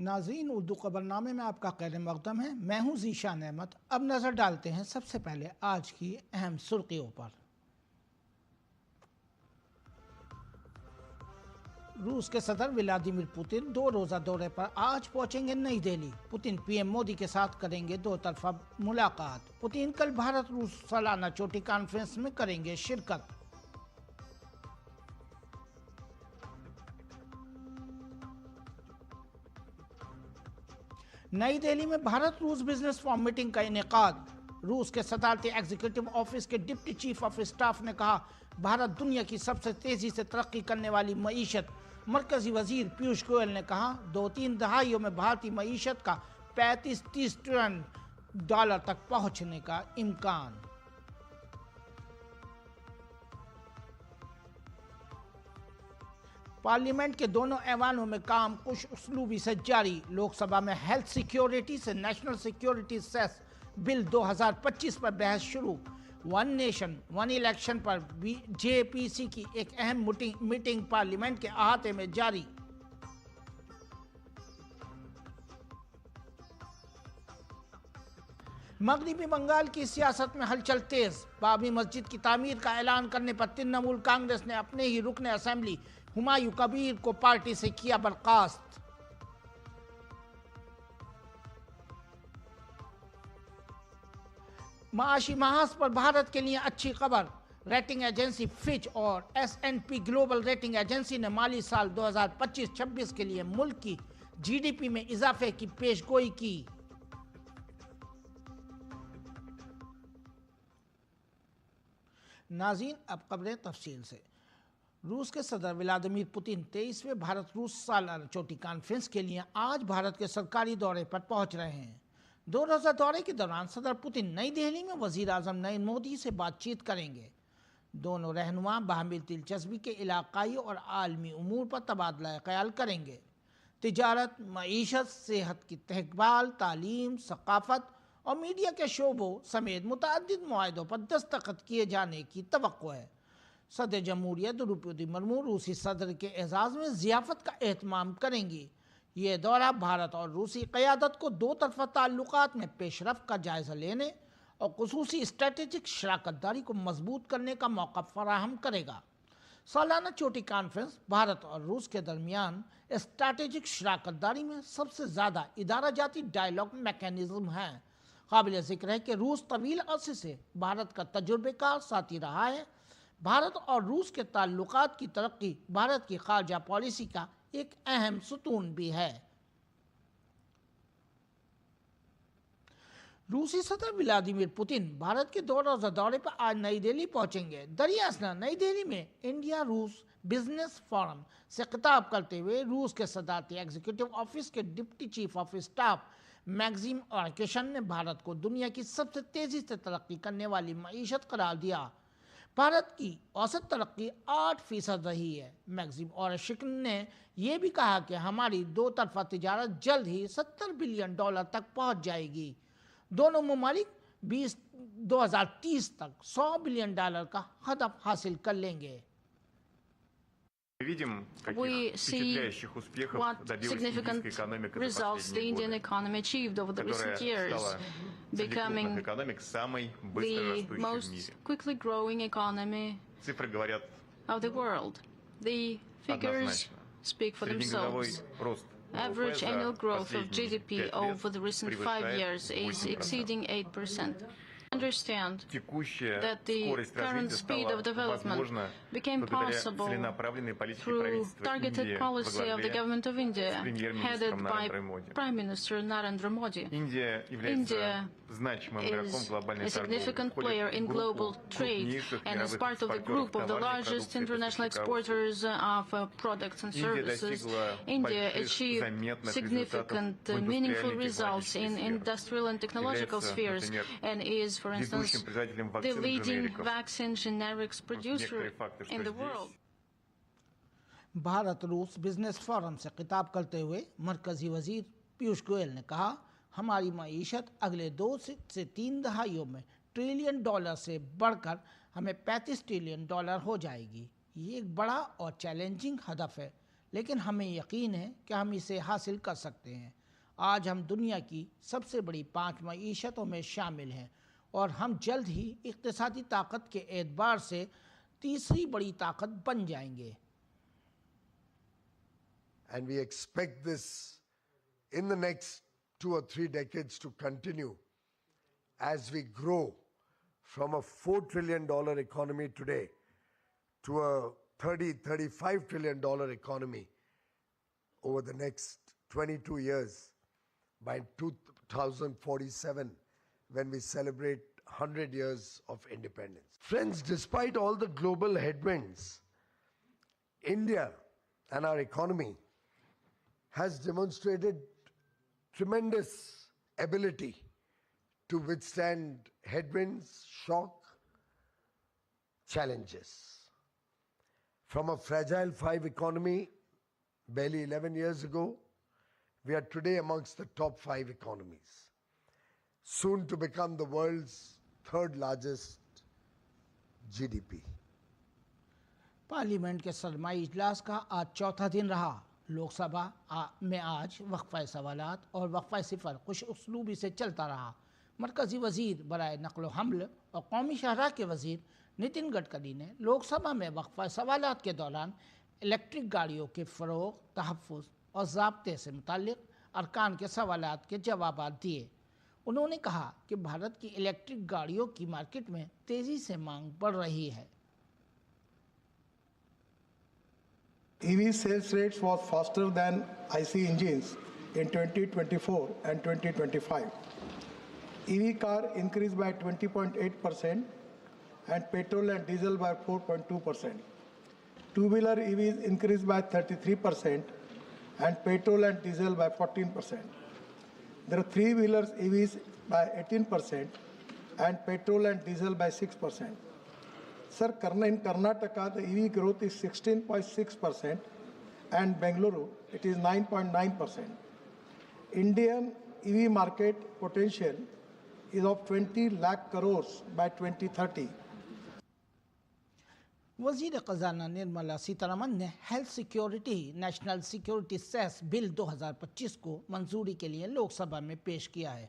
नाज़रीन, उर्दू खबरनामे में आपका खैर मक़दम है। मैं हूँ ज़ीशान अहमद। अब नज़र डालते हैं सबसे पहले आज की अहम सुर्खियों पर। रूस के सदर व्लादिमीर पुतिन 2 रोज़ा दौरे पर आज पहुंचेंगे नई दिल्ली। पुतिन पीएम मोदी के साथ करेंगे 2 तरफा मुलाकात। पुतिन कल भारत रूस सालाना चोटी कॉन्फ्रेंस में करेंगे शिरकत। नई दिल्ली में भारत रूस बिजनेस फोरम मीटिंग का इनेकाद। रूस के सदारती एग्जीक्यूटिव ऑफिस के डिप्टी चीफ ऑफ स्टाफ ने कहा, भारत दुनिया की सबसे तेजी से तरक्की करने वाली मईशत। मरकजी वजीर पीयूष गोयल ने कहा, 2-3 दहाइयों में भारतीय मईशत का 35-30 ट्रिलियन डॉलर तक पहुंचने का इम्कान। पार्लियामेंट के दोनों ऐवानों में काम कुछ उसलूबी से जारी। लोकसभा में हेल्थ सिक्योरिटी से नेशनल सिक्योरिटी सेस बिल 2025 पर बहस शुरू। वन नेशन वन इलेक्शन पर जेपीसी की एक अहम मीटिंग पार्लियामेंट के अहाते में जारी। मगरबी बंगाल की सियासत में हलचल तेज। बाबरी मस्जिद की तामीर का ऐलान करने पर तृणमूल कांग्रेस ने अपने ही रुकने असेंबली हुमायूं कबीर को पार्टी से किया बर्खास्त। माशी महाज पर भारत के लिए अच्छी खबर। रेटिंग एजेंसी फिच और S&P ग्लोबल रेटिंग एजेंसी ने माली साल 2025-26 के लिए मुल्क की जीडीपी में इजाफे की पेशगोई की। नाज़रीन, अब खबरें तफसील से। रूस के सदर व्लादिमीर पुतिन 23वें भारत रूस सालाना चोटी कॉन्फ्रेंस के लिए आज भारत के सरकारी दौरे पर पहुंच रहे हैं। 2 रोज़ा दौरे के दौरान सदर पुतिन नई दिल्ली में वजीर आजम नरेंद्र मोदी से बातचीत करेंगे। दोनों रहनुमा बाहमी दिलचस्पी के इलाकाई और आलमी उमूर पर तबादला ख्याल करेंगे। तिजारत, मईशत, सेहत की देखभाल, तालीम, सकाफत और मीडिया के शोबों समेत मुतअद्दिद मुआहदों पर दस्तखत किए जाने की तवक्को है। सदर जमहूरियत द्रौपदी मुर्मू रूसी सदर के एजाज़ में ज़ियाफ़त का एहतमाम करेंगी। ये दौरा भारत और रूसी क़यादत को 2 तरफ़ा ताल्लुकात में पेशरफ़ का जायज़ा लेने और ख़ुसूसी स्ट्रेटेजिक शराकत दारी को मजबूत करने का मौका फराहम करेगा। सालाना चोटी कॉन्फ्रेंस भारत और रूस के दरमियान स्ट्रेटेजिक शराकत दारी में सबसे ज़्यादा इदारा जाती डायलॉग मैकेनिज़्म है। काबिल ज़िक्र है कि रूस तवील अरसे से भारत का तजुर्बेकार साथी रहा है। भारत और रूस के ताल्लुकात की तरक्की भारत की खारजा पॉलिसी का एक अहम सुतून भी है। रूसी सदर व्लादिमीर पुतिन भारत के 2 रोज़ा दौरे पर आज नई दिल्ली पहुंचेंगे। दरियासना नई दिल्ली में इंडिया रूस बिजनेस फोरम से खिताब करते हुए रूस के सदारती एग्जीक्यूटिव ऑफिस के deputy chief of staff Maxim ऑर्केशन ने भारत को दुनिया की सबसे तेजी से तरक्की करने वाली मईशत करार दिया। भारत की औसत तरक्की 8% रही है। मैक्सिम ऑर्केशन ने यह भी कहा कि हमारी 2 तरफा तिजारत जल्द ही $70 बिलियन तक पहुंच जाएगी। दोनों ममालिक 2030 तक $100 बिलियन का हदफ हासिल कर लेंगे। We see what significant results the Indian economy achieved over the recent years, becoming the most quickly growing economy of the world. The figures speak for themselves. Average annual growth of GDP over the recent 5 years is exceeding 8%. Understand that the current speed of development became possible through targeted policy of the government of India, headed by Prime Minister Narendra Modi. India is a significant player in global trade and is part of the group of the largest international exporters of products and services. India achieved significant, meaningful results in industrial and technological spheres and is, for instance, the leading vaccine generics producer in the world. Bharat रूस business forum से खिताब करते हुए मरकजी वजीर पीयूष गोयल ने कहा, हमारी मईशत अगले 2 से 3 दहाइयों में $1 ट्रिलियन से बढ़कर हमें $35 ट्रिलियन हो जाएगी। ये एक बड़ा और चैलेंजिंग हदफ है, लेकिन हमें यकीन है कि हम इसे हासिल कर सकते हैं। आज हम दुनिया की सबसे बड़ी 5 मईशतों में शामिल हैं और हम जल्द ही इक़्तिसादी ताकत के एतबार से तीसरी बड़ी ताकत बन जाएंगे। And we expect this in the next 2 or 3 decades to continue as we grow from a $4 trillion economy today to a $30-35 trillion economy over the next 22 years by 2047 when we celebrate 100 years of independence. Friends, despite all the global headwinds, India and our economy has demonstrated tremendous ability to withstand headwinds, shock, challenges. From a fragile 5 economy barely 11 years ago, we are today amongst the top 5 economies, soon to become the world's 3rd largest GDP. Parliament के सरमाई इजलास का आज चौथा दिन रहा। लोकसभा में आज वक्फा सवालात और वक्फा सिफर खुश उसलूबी से चलता रहा। मरकज़ी वज़ीर बराए नक़्ल व हम्ल और कौमी शाहराह के वज़ीर नितिन गडकरी ने लोकसभा में वक्फा सवालात के दौरान इलेक्ट्रिक गाड़ियों के फ़रोग़, तहफ़्फ़ुज़ और ज़ाब्ते से मुताल्लिक़ अरकान के सवालात के जवाबात दिए। उन्होंने कहा कि भारत की इलेक्ट्रिक गाड़ियों की मार्केट में तेज़ी से मांग बढ़ रही है। EV sales rates was faster than IC engines in 2024 and 2025. EV car increased by 20.8% and petrol and diesel by 4.2%. Two-wheeler EVs increased by 33% and petrol and diesel by 14%. There are three-wheelers EVs by 18% and petrol and diesel by 6%. Sir, in Karnataka, the EV growth is 16.6% and Bengaluru, it is 9.9%. Indian EV market potential is of 20 lakh crores by 2030. वज़ीर ख़ज़ाना निर्मला सीतारमन ने health security national security cess bill 2025 को मंजूरी के लिए लोकसभा में पेश किया है।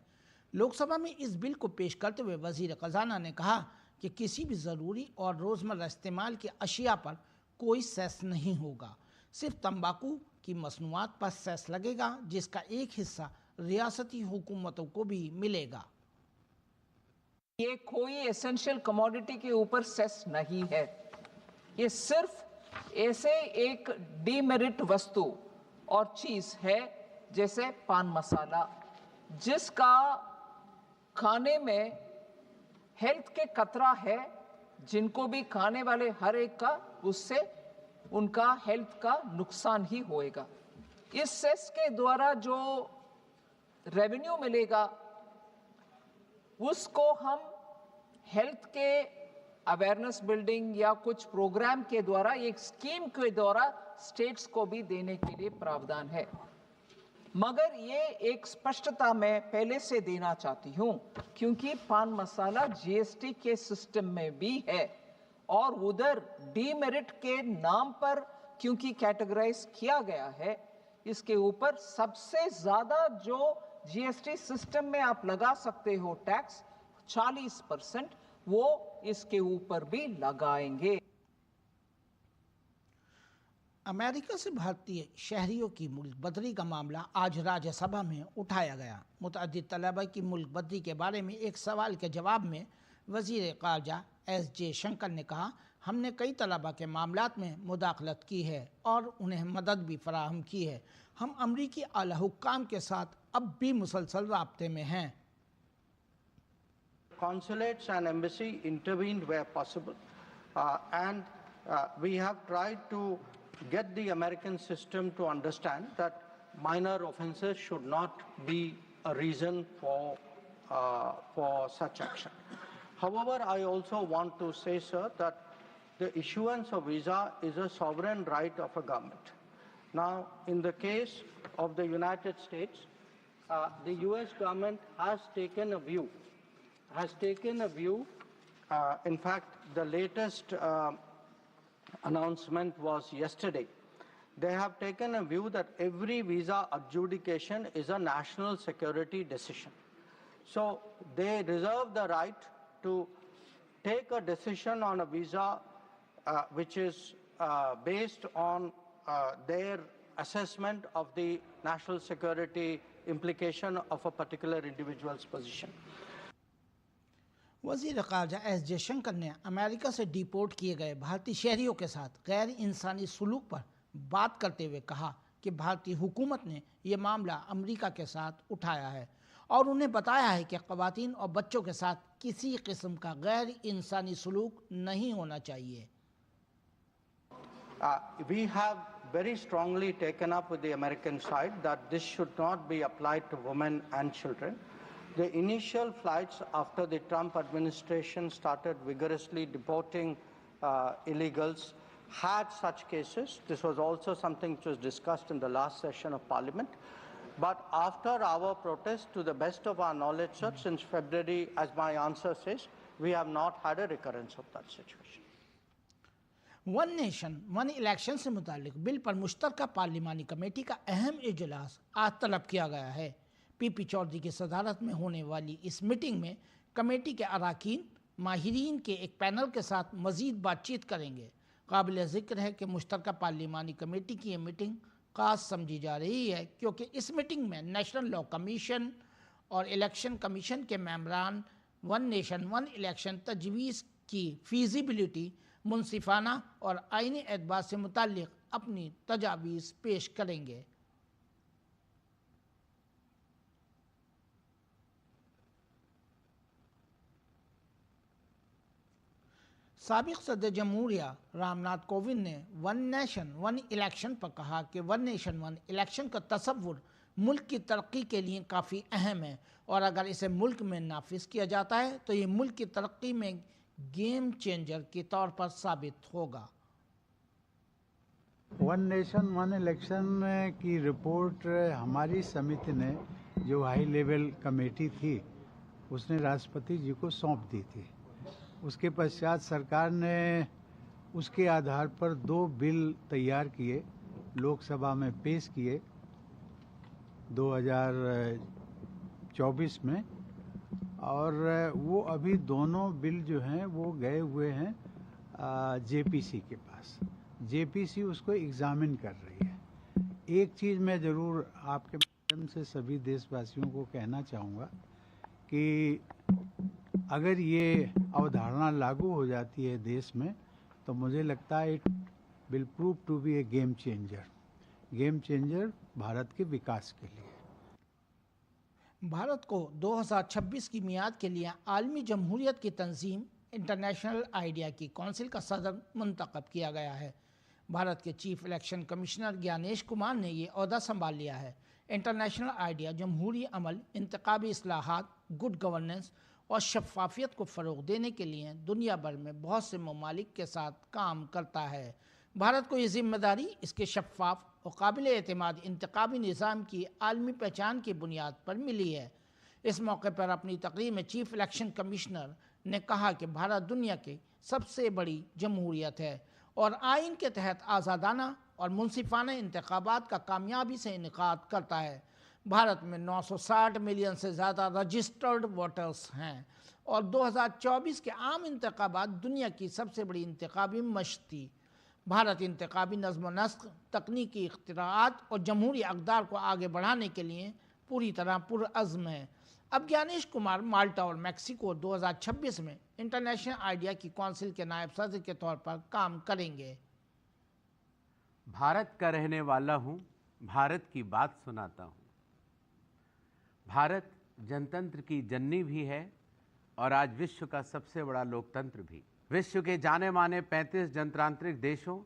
लोकसभा में इस बिल को पेश करते हुए वज़ीर ख़ज़ाना ने कहा कि किसी भी ज़रूरी और रोज़मर्रा इस्तेमाल की अशिया पर कोई सेस नहीं होगा। सिर्फ तंबाकू की मसनूआत पर सेस लगेगा, जिसका एक हिस्सा रियासती हुकूमतों को भी मिलेगा। ये कोई एसेंशियल कमोडिटी के ऊपर सेस नहीं है। ये सिर्फ ऐसे एक डीमेरिट वस्तु और चीज है जैसे पान मसाला, जिसका खाने में हेल्थ के खतरा है। जिनको भी खाने वाले हर एक का उससे उनका हेल्थ का नुकसान ही होएगा। इस सेस के द्वारा जो रेवेन्यू मिलेगा उसको हम हेल्थ के अवेयरनेस बिल्डिंग या कुछ प्रोग्राम के द्वारा, एक स्कीम के द्वारा स्टेट्स को भी देने के लिए प्रावधान है। मगर ये एक स्पष्टता मैं पहले से देना चाहती हूं, क्योंकि पान मसाला जीएसटी के सिस्टम में भी है और उधर डीमेरिट के नाम पर क्योंकि कैटेगराइज किया गया है, इसके ऊपर सबसे ज्यादा जो जीएसटी सिस्टम में आप लगा सकते हो टैक्स 40%, वो इसके ऊपर भी लगाएंगे। अमेरिका से भारतीय शहरियों की मुल्क बदरी का मामला आज राज्यसभा में उठाया गया। मुतअद्दिद तलबा की मुल्क बदरी के बारे में एक सवाल के जवाब में वज़ीर ख़ारजा एस जयशंकर ने कहा, हमने कई तलबा के मामलात में मुदाखलत की है और उन्हें मदद भी फराहम की है। हम अमरीकी आला हुक्काम के साथ अब भी मुसलसल राब्ते में हैं। Consulates and embassy intervened where possible, and we have tried to get the American system to understand that minor offenses should not be a reason for such action. However, I also want to say, sir, that the issuance of visa is a sovereign right of a government. Now, in the case of the United States, the U.S. government has taken a view. In fact, the latest announcement was yesterday they have taken a view that every visa adjudication is a national security decision. So they reserve the right to take a decision on a visa which is based on their assessment of the national security implication of a particular individual's position. वज़ीर ख़ारजा S Jaishankar ने America से deport किए गए भारतीय शहरियों के साथ गैर इंसानी सलूक पर बात करते हुए कहा कि भारतीय हुकूमत ने यह मामला अमेरिका के साथ उठाया है और उन्हें बताया है कि ख़वातीन और बच्चों के साथ किसी किस्म का गैर इंसानी सलूक नहीं होना चाहिए। We have very strongly taken up with the American side that this should not be applied to women and children. The initial flights after the Trump administration started vigorously deporting illegals had such cases. This was also something which was discussed in the last session of Parliament. But after our protest, to the best of our knowledge, sir, since February, as my answer says, we have not had a recurrence of that situation. One nation one election से मुतालिक bill पर मुश्तरका पार्लिमानी committee का अहम इजलास आज तलब किया गया है। पीपी चौधरी की सदारत में होने वाली इस मीटिंग में कमेटी के अराकीन माहिरीन के एक पैनल के साथ मजीद बातचीत करेंगे। काबिल ज़िक्र है कि मुश्तरका पार्लिमानी कमेटी की ये मीटिंग खास समझी जा रही है क्योंकि इस मीटिंग में नेशनल लॉ कमीशन और इलेक्शन कमीशन के मेंबरान वन नेशन वन इलेक्शन तजवीज़ की फीजिबिलिटी मुनसिफाना और आईनी एतबार से मुताल्लिक़ अपनी तजावीज़ पेश करेंगे। साबिक़ सदर जमहूरिया रामनाथ कोविंद ने वन नेशन वन इलेक्शन पर कहा कि वन नेशन वन इलेक्शन का तसव्वुर मुल्क की तरक्की के लिए काफ़ी अहम है और अगर इसे मुल्क में नाफिज किया जाता है तो ये मुल्क की तरक्की में गेम चेंजर के तौर पर साबित होगा। वन नेशन वन इलेक्शन की रिपोर्ट हमारी समिति ने जो हाई लेवल कमेटी थी उसने राष्ट्रपति जी को सौंप दी थी। उसके पश्चात सरकार ने उसके आधार पर 2 बिल तैयार किए, लोकसभा में पेश किए 2024 में और वो अभी दोनों बिल जो हैं वो गए हुए हैं जेपीसी के पास। जेपीसी उसको एग्जामिन कर रही है। एक चीज़ मैं ज़रूर आपके माध्यम से सभी देशवासियों को कहना चाहूँगा कि अगर ये अवधारणा लागू हो जाती है देश में तो मुझे लगता है it will prove to be a game changer Bharat के विकास के लिए। भारत को 2026 की मियाद के लिए आलमी जमहूरियत की तंजीम इंटरनेशनल आइडिया की कौंसिल का सदर मुंतखब किया गया है। भारत के chief election commissioner Gyanesh Kumar ने ये ओहदा संभाल लिया है। इंटरनेशनल आइडिया जमहूरी अमल, इंतखाबी इस्लाहात, गुड गवर्नेंस और शफाफियत को फ़रोग़ देने के लिए दुनिया भर में बहुत से ममालिक के साथ काम करता है। भारत को ये जिम्मेदारी इसके शफाफ और काबिल एतमाद इंतखाबी निज़ाम की आलमी पहचान की बुनियाद पर मिली है। इस मौके पर अपनी तकरीर में चीफ इलेक्शन कमिश्नर ने कहा कि भारत दुनिया की सबसे बड़ी जमहूरियत है और आइन के तहत आज़ादाना और मुनसिफाना इंतखाबात का कामयाबी से इनेकाद करता है। भारत में 960 मिलियन से ज़्यादा रजिस्टर्ड वोटर्स हैं और 2024 के आम इंतखाबात दुनिया की सबसे बड़ी इंतखाबी मशक़ थी। भारत इंतखाबी नज़्म व नस्क़, तकनीकी इख्तिराआत और जमहूरी अक़दार को आगे बढ़ाने के लिए पूरी तरह पुरअज़्म है। अब ज्ञानेश कुमार माल्टा और मैक्सिको 2026 में इंटरनेशनल आइडिया की कौंसिल के नायब सदर के तौर पर काम करेंगे। भारत का रहने वाला हूँ, भारत की बात सुनाता हूँ। भारत जनतंत्र की जननी भी है और आज विश्व का सबसे बड़ा लोकतंत्र भी। विश्व के जाने माने 35 जनतांत्रिक देशों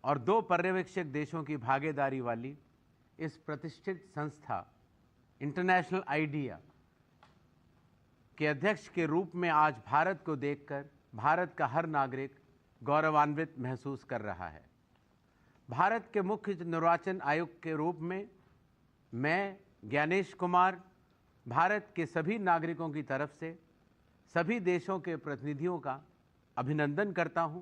और 2 पर्यवेक्षक देशों की भागीदारी वाली इस प्रतिष्ठित संस्था इंटरनेशनल आइडिया के अध्यक्ष के रूप में आज भारत को देखकर भारत का हर नागरिक गौरवान्वित महसूस कर रहा है। भारत के मुख्य निर्वाचन आयुक्त के रूप में मैं ज्ञानेश कुमार भारत के सभी नागरिकों की तरफ से सभी देशों के प्रतिनिधियों का अभिनंदन करता हूं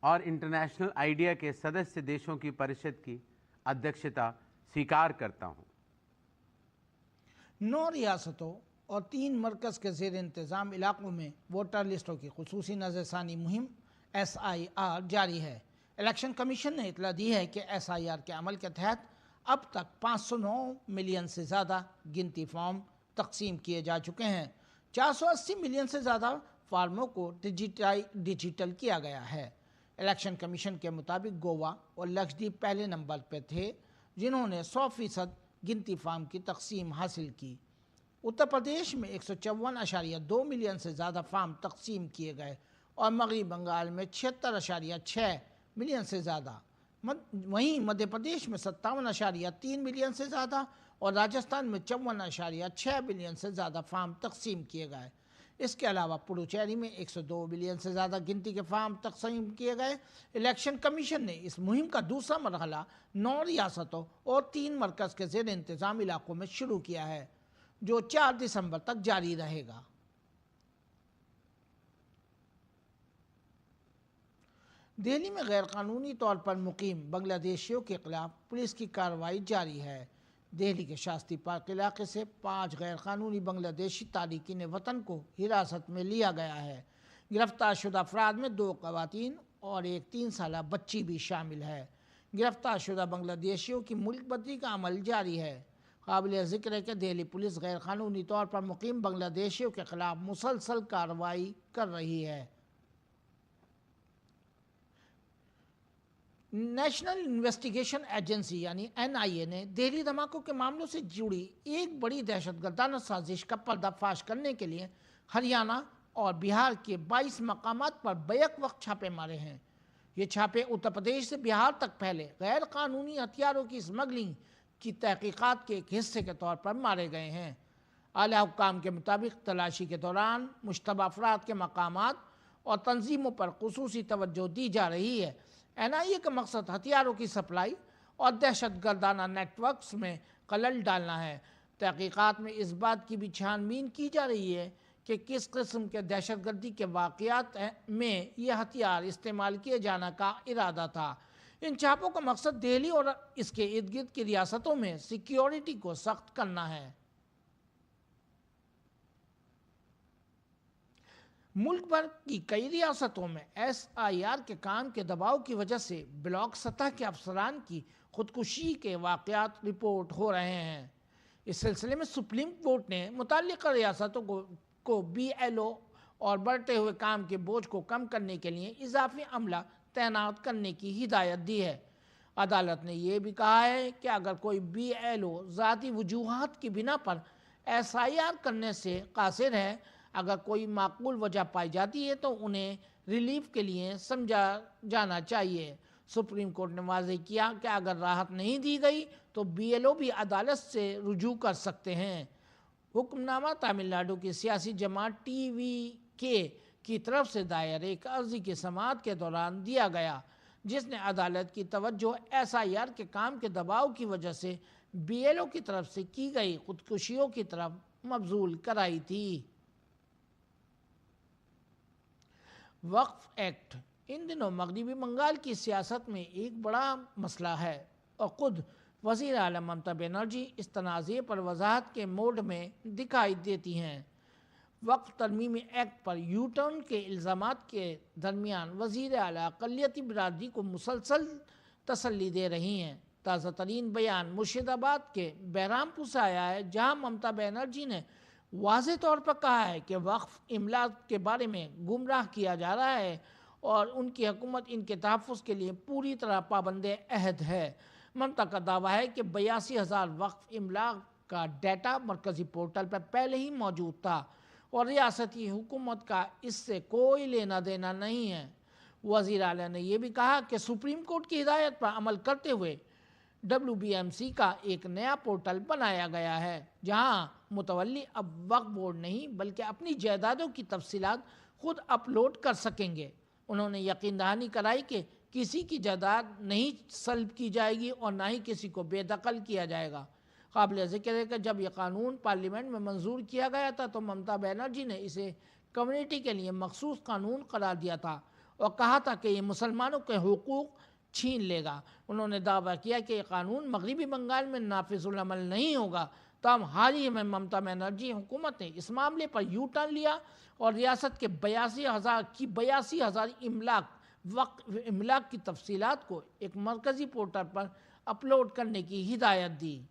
और इंटरनेशनल आइडिया के सदस्य देशों की परिषद की अध्यक्षता स्वीकार करता हूं। 9 रियासतों और 3 मरकज़ के ज़ेर इंतज़ाम इलाकों में वोटर लिस्टों की खुसूसी नज़रसानी मुहिम SIR जारी है। इलेक्शन कमीशन ने इतला दी है कि SIR के अमल के तहत अब तक 509 मिलियन से ज़्यादा गिनती फॉर्म तकसीम किए जा चुके हैं। 480 मिलियन से ज़्यादा फार्मों को डिजिटल किया गया है। इलेक्शन कमीशन के मुताबिक गोवा और लक्षद्वीप पहले नंबर पर थे, जिन्होंने 100% गिनती फार्म की तकसीम हासिल की। उत्तर प्रदेश में 154.2 मिलियन से ज़्यादा फार्म तकसीम किए गए और मगरबी बंगाल में 76.6 मिलियन से ज़्यादा। वहीं मध्य प्रदेश में 57.3 मिलियन से ज़्यादा और राजस्थान में 54.6 मिलियन से ज़्यादा फार्म तकसीम किए गए। इसके अलावा पुडुचेरी में 102 मिलियन से ज़्यादा गिनती के फार्म तकसीम किए गए। इलेक्शन कमीशन ने इस मुहिम का दूसरा मरहला 9 रियासतों और 3 मरकज़ के ज़ेर इंतज़ाम इलाकों में शुरू किया है, जो 4 दिसंबर तक जारी रहेगा। दिल्ली में गैरकानूनी तौर पर मुकीम बांग्लादेशियों के खिलाफ पुलिस की कार्रवाई जारी है। दिल्ली के शास्त्री पार्क इलाके से 5 गैरकानूनी बांग्लादेशी तारिकीन वतन को हिरासत में लिया गया है। गिरफ्तार शुदा अफराद में 2 ख़वातीन और एक 3 साला बच्ची भी शामिल है। गिरफ्तार शुदा बांग्लादेशियों की मुल्क बदली का अमल जारी है। काबिल ज़िक्र है कि दिल्ली पुलिस गैरकानूनी तौर पर मुकीम बांग्लादेशियों के खिलाफ मुसलसल कार्रवाई कर रही है। नेशनल इन्वेस्टिगेशन एजेंसी यानी NIA ने दिल्ली धमाकों के मामलों से जुड़ी एक बड़ी दहशतगर्दाना साजिश का पर्दाफाश करने के लिए हरियाणा और बिहार के 22 मकामात पर बैक वक्त छापे मारे हैं। ये छापे उत्तर प्रदेश से बिहार तक फैले गैर कानूनी हथियारों की स्मगलिंग की तहकीकात के एक हिस्से के तौर पर मारे गए हैं। आला हुक्काम के मुताबिक तलाशी के दौरान मुश्तबा अफराद के मकामात और तंजीमों पर खुसूसी तवज्जो दी जा रही है। NIA का मकसद हथियारों की सप्लाई और दहशतगर्दाना नेटवर्क्स में खलल डालना है। तहकीकात में इस बात की भी छानबीन की जा रही है कि किस किस्म के दहशतगर्दी के वाक़यात में यह हथियार इस्तेमाल किए जाने का इरादा था। इन छापों का मकसद दिल्ली और इसके इर्द गिर्द की रियासतों में सिक्योरिटी को सख्त करना है। मुल्क भर की कई रियासतों में SIR के काम के दबाव की वजह से ब्लॉक सतह के अफसरान की खुदकुशी के वाक़यात रिपोर्ट हो रहे हैं। इस सिलसिले में सुप्रीम कोर्ट ने मुतल्लिक़ा रियासतों को BLO और बढ़ते हुए काम के बोझ को कम करने के लिए इजाफी अमला तैनात करने की हिदायत दी है। अदालत ने यह भी कहा है कि अगर कोई BLO ज़ाती वजूहात की बिना पर SIR करने से कासिर है, अगर कोई माकूल वजह पाई जाती है तो उन्हें रिलीफ के लिए समझा जाना चाहिए। सुप्रीम कोर्ट ने वाज़ेह किया कि अगर राहत नहीं दी गई तो BLO भी अदालत से रुजू कर सकते हैं। हुक्मनामा तमिलनाडु की सियासी जमात TVK की तरफ से दायर एक अर्जी की समाअत के दौरान दिया गया, जिसने अदालत की तवज्जो SIR के काम के दबाव की वजह से BLO की तरफ से की गई खुदकुशियों की तरफ मबजूल कराई थी। वक्फ एक्ट इन दिनों मगरबी बंगाल की सियासत में एक बड़ा मसला है और ख़ुद वज़ीर आला ममता बनर्जी इस तनाज़े पर वजाहत के मोड में दिखाई देती हैं। वक्फ तरमीमी एक्ट पर U-टर्न के इल्ज़ामात के दरमियान वज़ीर आला अक़लियती बिरादरी को मुसलसल तसल्ली दे रही हैं। ताज़ा तरीन बयान मुर्शिदाबाद के बहरामपुर से आया है, जहाँ ममता बनर्जी ने वाज़े तौर पर कहा है कि वक्फ इमला के बारे में गुमराह किया जा रहा है और उनकी हुकूमत इनके तहफ़्फ़ुज़ के लिए पूरी तरह पाबंदे अहद है। ममता का दावा है कि 82,000 वक्फ इमला का डाटा मरकज़ी पोर्टल पर पहले ही मौजूद था और रियासती हुकूमत का इससे कोई लेना देना नहीं है। वज़ीर आला ने यह भी कहा कि सुप्रीम कोर्ट की हिदायत पर अमल करते हुए WBMC का एक नया पोर्टल बनाया गया है, जहां मुतवल्ली अब वक्फ बोर्ड नहीं बल्कि अपनी जायदादों की तफसीलात खुद अपलोड कर सकेंगे। उन्होंने यकीन दहानी कराई कि किसी की जायदाद नहीं सल्ब की जाएगी और ना ही किसी को बेदखल किया जाएगा। काबिल ज़िक्र है कि जब यह कानून पार्लियामेंट में मंजूर किया गया था तो ममता बनर्जी ने इसे कम्युनिटी के लिए मखसूस कानून करार दिया था और कहा था कि ये मुसलमानों के हुकूक छीन लेगा। उन्होंने दावा किया कि ये कानून मगरबी बंगाल में नाफिजुल अमल नहीं होगा। तब हाल ही में ममता बनर्जी हुकूमत ने इस मामले पर यू टर्न लिया और रियासत के 82,000 इमलाक की तफसीलात को एक मरकजी पोर्टल पर अपलोड करने की हिदायत दी।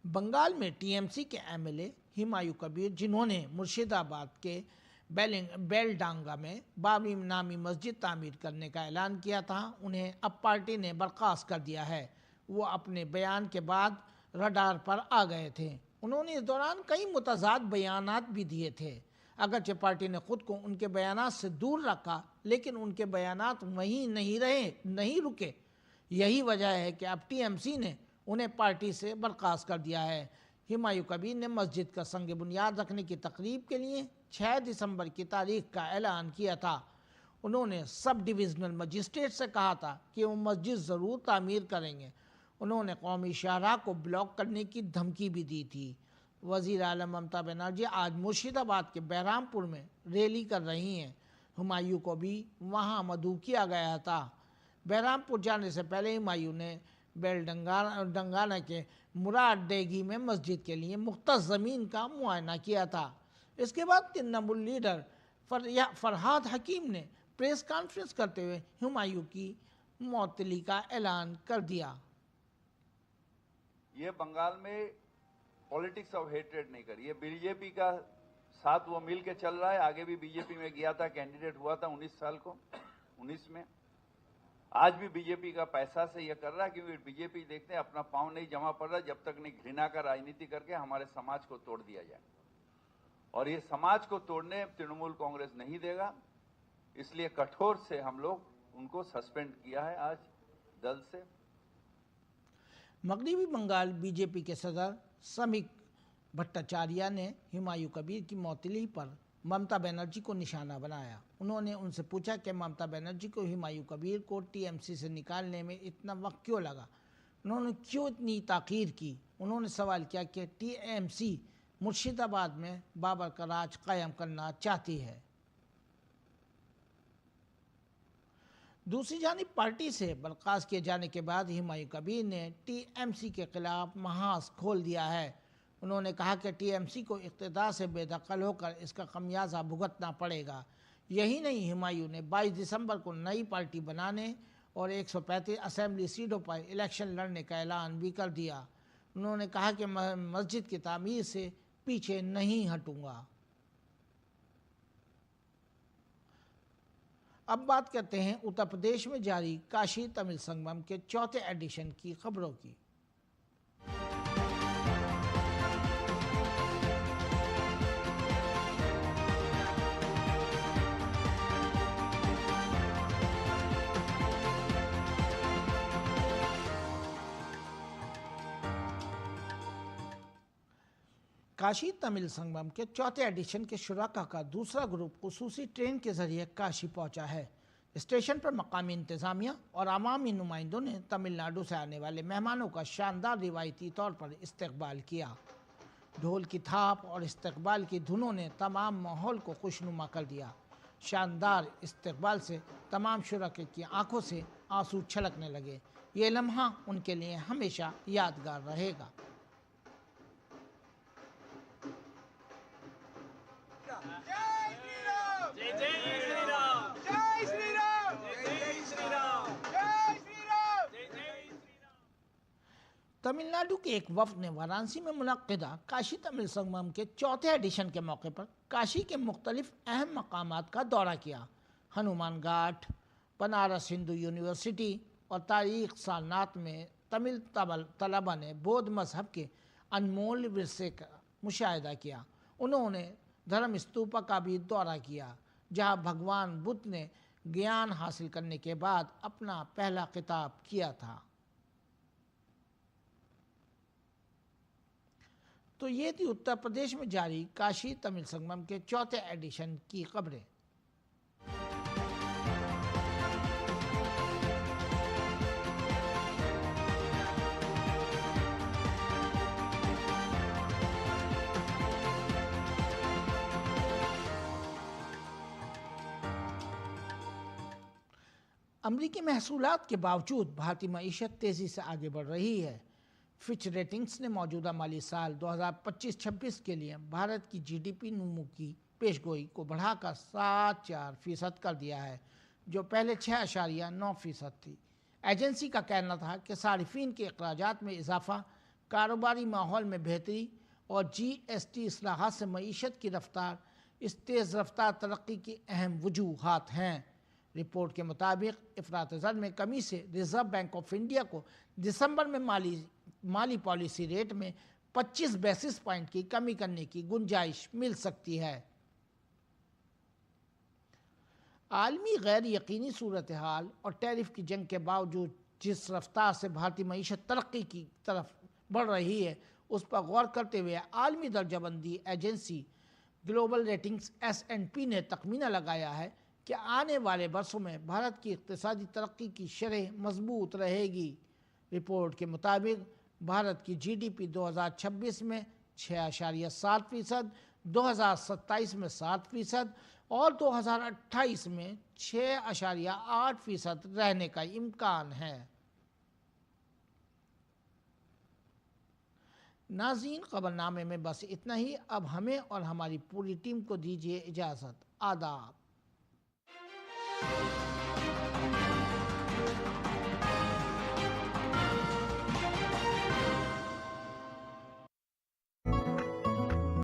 बंगाल में टीएमसी के एमएलए हुमायूं कबीर, जिन्होंने मुर्शिदाबाद के बेलडांगा में बाबरी नामी मस्जिद तामीर करने का ऐलान किया था, उन्हें अब पार्टी ने बर्खास्त कर दिया है। वो अपने बयान के बाद रडार पर आ गए थे। उन्होंने इस दौरान कई मुतजाद बयानात भी दिए थे। अगरचे पार्टी ने खुद को उनके बयानात से दूर रखा, लेकिन उनके बयानात वहीं नहीं रुके। यही वजह है कि अब टीएमसी ने उन्हें पार्टी से बर्खास्त कर दिया है। हुमायूं कबीर ने मस्जिद का संग बुनियाद रखने की तकरीब के लिए 6 दिसंबर की तारीख का ऐलान किया था। उन्होंने सब डिविजनल मजिस्ट्रेट से कहा था कि वो मस्जिद ज़रूर तामीर करेंगे। उन्होंने कौमी शाहराह को ब्लॉक करने की धमकी भी दी थी। वज़ीर आला ममता बनर्जी आज मुर्शिदाबाद के बहरामपुर में रैली कर रही हैं। हुमायूं को भी वहां मदऊ किया गया था। बहरामपुर जाने से पहले हुमायूं ने बेलडंगाना के मुराद डेगी में मस्जिद के लिए मुख्तस ज़मीन का मुआयना किया था। इसके बाद तृणमूल लीडर फरहाद हकीम ने प्रेस कॉन्फ्रेंस करते हुए हुमायूं की मुअत्तली का ऐलान कर दिया। ये बंगाल में पॉलिटिक्स ऑफ हेट्रेड नहीं करी, ये बीजेपी का साथ वो मिल के चल रहा है। आगे भी बीजेपी में गया था, कैंडिडेट हुआ था 19 साल को 19 में। आज भी बीजेपी का पैसा से ये कर रहा है, क्योंकि बीजेपी देखते हैं अपना पांव नहीं जमा पड़ रहा जब तक नहीं घृणा का राजनीति करके हमारे समाज को तोड़ दिया जाए। और ये समाज को तोड़ने तृणमूल कांग्रेस नहीं देगा, इसलिए कठोर से हम लोग उनको सस्पेंड किया है आज दल से। मगरबी बंगाल बीजेपी के सदर समीक भट्टाचार्य ने हुमायूं कबीर की मुअत्तली पर ममता बनर्जी को निशाना बनाया। उन्होंने उनसे पूछा कि ममता बनर्जी को हुमायूं कबीर को टीएमसी से निकालने में इतना वक्त क्यों लगा, उन्होंने क्यों इतनी ताख़ीर की। उन्होंने सवाल किया कि टीएमसी मुर्शिदाबाद में बाबर का राज कायम करना चाहती है। दूसरी जानिब पार्टी से बर्खास्त किए जाने के बाद हुमायूं कबीर ने टीएमसी के खिलाफ महाज खोल दिया है। उन्होंने कहा कि टीएमसी को इक़्तिदार से बेदखल होकर इसका खमियाजा भुगतना पड़ेगा। यही नहीं, हुमायूं ने 22 दिसंबर को नई पार्टी बनाने और 135 असेंबली सीटों पर इलेक्शन लड़ने का ऐलान भी कर दिया। उन्होंने कहा कि मस्जिद की तामीर से पीछे नहीं हटूंगा। अब बात करते हैं उत्तर प्रदेश में जारी काशी तमिल संगमम के चौथे एडिशन की खबरों की। काशी तमिल संगमम के चौथे एडिशन के शुराका का दूसरा ग्रुप खुसूसी ट्रेन के जरिए काशी पहुंचा है। स्टेशन पर मकामी इंतजामिया और अवामी नुमाइंदों ने तमिलनाडु से आने वाले मेहमानों का शानदार रिवायती तौर पर इस्तकबाल किया। ढोल की थाप और इस्तकबाल की धुनों ने तमाम माहौल को खुशनुमा कर दिया। शानदार इस्तकबाल से तमाम शुराके की आंखों से आंसू छलकने लगे। ये लम्हा उनके लिए हमेशा यादगार रहेगा। तमिलनाडु के एक वफ्द ने वाराणसी में मुनक्किदा काशी तमिल संगमम के चौथे एडिशन के मौके पर काशी के मुख्तलिफ अहम मकामात का दौरा किया। हनुमान घाट, बनारस हिंदू यूनिवर्सिटी और तारीख सारनाथ में तमिल तलबा ने बौद्ध मजहब के अनमोल विरसे का मुशाहिदा किया। उन्होंने धर्म स्तूपा का भी दौरा किया, जहां भगवान बुद्ध ने ज्ञान हासिल करने के बाद अपना पहला खिताब किया था। तो ये थी उत्तर प्रदेश में जारी काशी तमिल संगमम के चौथे एडिशन की खबरें। अमरीकी महसूलात के बावजूद भारतीय मईशत तेज़ी से आगे बढ़ रही है। फिच रेटिंग्स ने मौजूदा माली साल 2025-26 के लिए भारत की जीडीपी नमू की पेशगोई को बढ़ाकर 7.4% कर दिया है, जो पहले 6.9% थी। एजेंसी का कहना था कि सारिफीन के अखराजात में इजाफा, कारोबारी माहौल में बेहतरी और जीएसटी इस्लाहात से मईशत की रफ्तार इस तेज़ रफ्तार तरक्की की अहम वजूहात हैं। रिपोर्ट के मुताबिक इफरात ज़र में कमी से रिजर्व बैंक ऑफ इंडिया को दिसंबर में माली पॉलिसी रेट में 25 बेसिस पॉइंट की कमी करने की गुंजाइश मिल सकती है। आलमी गैर यकीनी सूरत हाल और टैरिफ की जंग के बावजूद जिस रफ्तार से भारतीय मईशत तरक्की की तरफ बढ़ रही है, उस पर गौर करते हुए आलमी दर्जाबंदी एजेंसी ग्लोबल रेटिंग्स S&P ने तखमीना लगाया है कि आने वाले वर्षों में भारत की इक़्तिसादी तरक्की की शरह मजबूत रहेगी। रिपोर्ट के मुताबिक भारत की जीडीपी 2026 में 6.7%, 2027 में 7% और 2028 में 6.8% रहने का इम्कान है। नाज़रीन, खबरनामे में बस इतना ही। अब हमें और हमारी पूरी टीम को दीजिए इजाज़त। आदाब।